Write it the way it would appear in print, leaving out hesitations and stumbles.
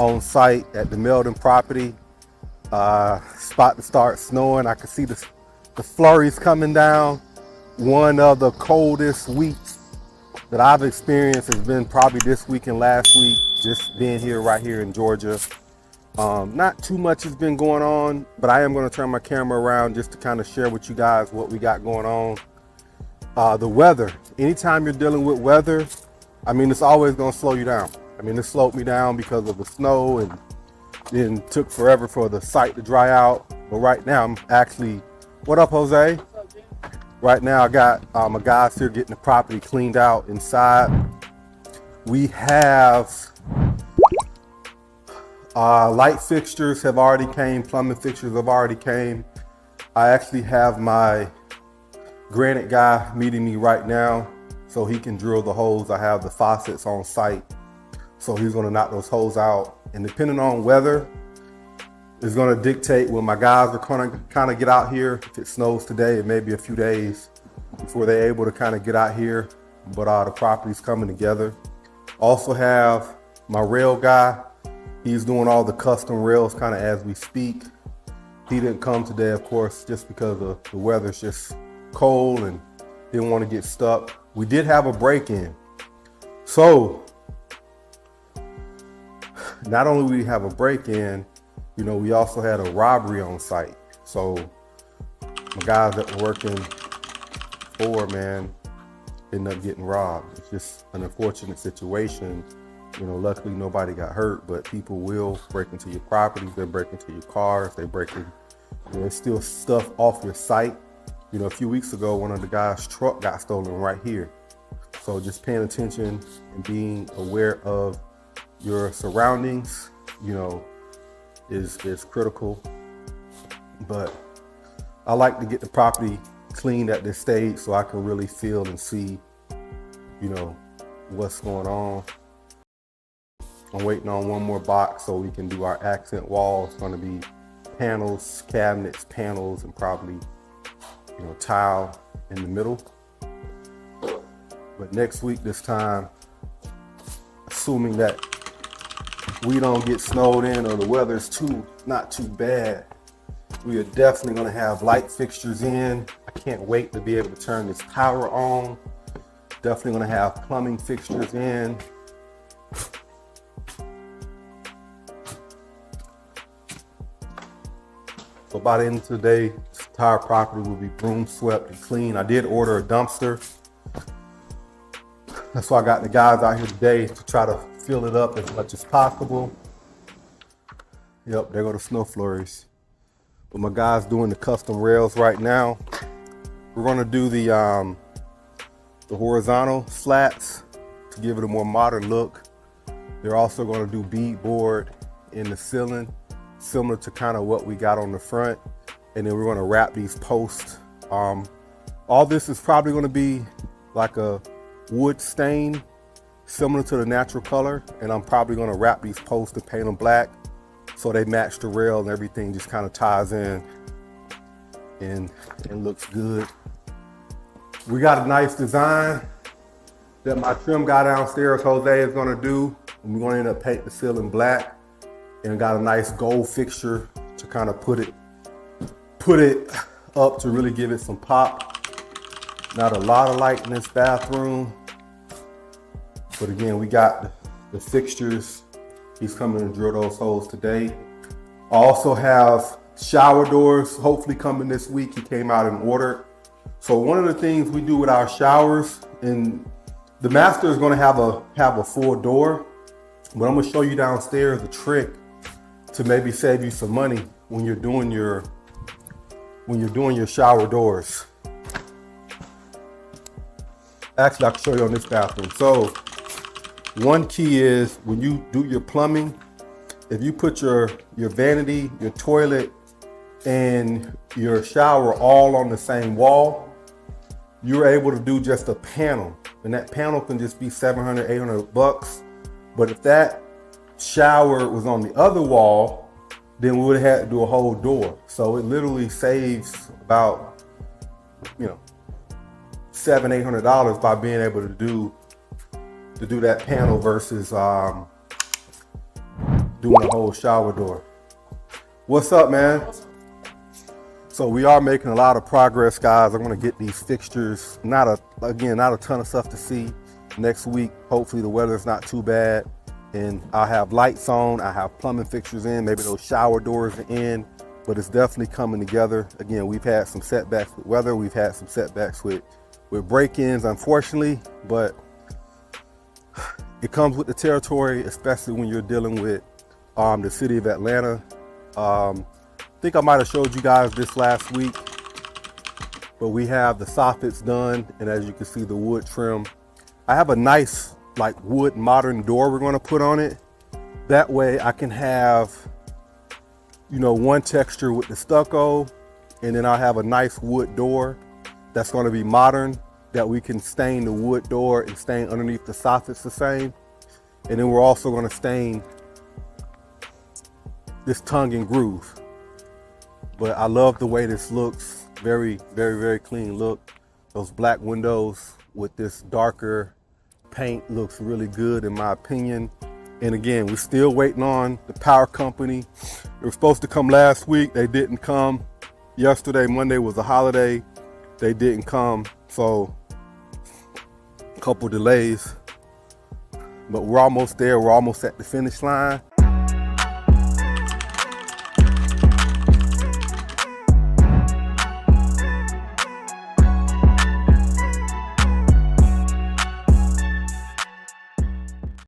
on site at the Melvin property. Spot to start snowing. I can see the flurries coming down. One of the coldest weeks that I've experienced has been probably this week and last week, just being here right here in Georgia. Not too much has been going on, but I am going to turn my camera around just to kind of share with you guys what we got going on. The weather, anytime you're dealing with weather, I mean, it's always going to slow you down. I mean, it slowed me down because of the snow, and then took forever for the site to dry out. But right now I'm actually, what up, Jose? Right now I got my guys here getting the property cleaned out inside. We have light fixtures have already came, plumbing fixtures have already came. I actually have my granite guy meeting me right now so he can drill the holes. I have the faucets on site, so he's gonna knock those holes out. And depending on weather, is gonna dictate when my guys are gonna kind of get out here. If it snows today, it may be a few days before they're able to kind of get out here, but the property's coming together. Also have my rail guy. He's doing all the custom rails kind of as we speak. He didn't come today, of course, just because of the weather's just cold and didn't want to get stuck. We did have a break-in. So not only do we have a break-in, you know, we also had a robbery on site. So my guys that were working for, man, ended up getting robbed. It's just an unfortunate situation. You know, luckily nobody got hurt, but people will break into your property. They break into your cars. They break in, you know, steal stuff off your site. You know, a few weeks ago, one of the guys' truck got stolen right here. So just paying attention and being aware of your surroundings, you know, is critical. But I like to get the property cleaned at this stage so I can really feel and see, you know, what's going on. I'm waiting on one more box so we can do our accent wall. It's going to be panels, cabinets, panels, and probably, you know, tile in the middle. But next week this time, assuming that we don't get snowed in or the weather's not too bad, we are definitely going to have light fixtures in. I can't wait to be able to turn this power on. Definitely going to have plumbing fixtures in. So by the end of today, this entire property will be broom swept and clean. I did order a dumpster. That's why I got the guys out here today to try to fill it up as much as possible. Yep, there go the snow flurries. But my guys doing the custom rails right now. We're gonna do the horizontal slats to give it a more modern look. They're also gonna do beadboard in the ceiling, similar to kind of what we got on the front. And then we're gonna wrap these posts. All this is probably gonna be like a wood stain, similar to the natural color. And I'm probably gonna wrap these posts and paint them black so they match the rail and everything just kind of ties in and looks good. We got a nice design that my trim guy downstairs, Jose, is gonna do. And we're gonna end up painting the ceiling black, and got a nice gold fixture to kind of put it up to really give it some pop. Not a lot of light in this bathroom, but again, we got the fixtures. He's coming to drill those holes today. I also have shower doors, hopefully coming this week. He came out and ordered. So one of the things we do with our showers, and the master is gonna have a full door, but I'm gonna show you downstairs a trick to maybe save you some money when you're doing your shower doors. Actually, I can show you on this bathroom. So one key is when you do your plumbing, if you put your vanity, your toilet, and your shower all on the same wall, you're able to do just a panel. And that panel can just be $700, $800. But if that shower was on the other wall, then we would have had to do a whole door. So it literally saves about, you know, $700, $800 by being able to do that panel versus doing a whole shower door. What's up, man? So we are making a lot of progress, guys. I'm gonna get these fixtures. Not a ton of stuff to see next week. Hopefully the weather's not too bad. And I have lights on, I have plumbing fixtures in, maybe those shower doors are in, but it's definitely coming together. Again, we've had some setbacks with weather. We've had some setbacks with break-ins, unfortunately, but it comes with the territory, especially when you're dealing with the city of Atlanta. I think I might have showed you guys this last week, but we have the soffits done, and as you can see, the wood trim. I have a nice like wood modern door we're going to put on it. That way I can have, you know, one texture with the stucco, and then I'll have a nice wood door that's going to be modern, that we can stain the wood door and stain underneath the soffits the same. And then we're also going to stain this tongue and groove. But I love the way this looks. Very, very, very clean look. Those black windows with this darker paint looks really good in my opinion. And again, we're still waiting on the power company. They were supposed to come last week. They didn't come. Yesterday, Monday, was a holiday. They didn't come. So a couple delays, but we're almost there. We're almost at the finish line.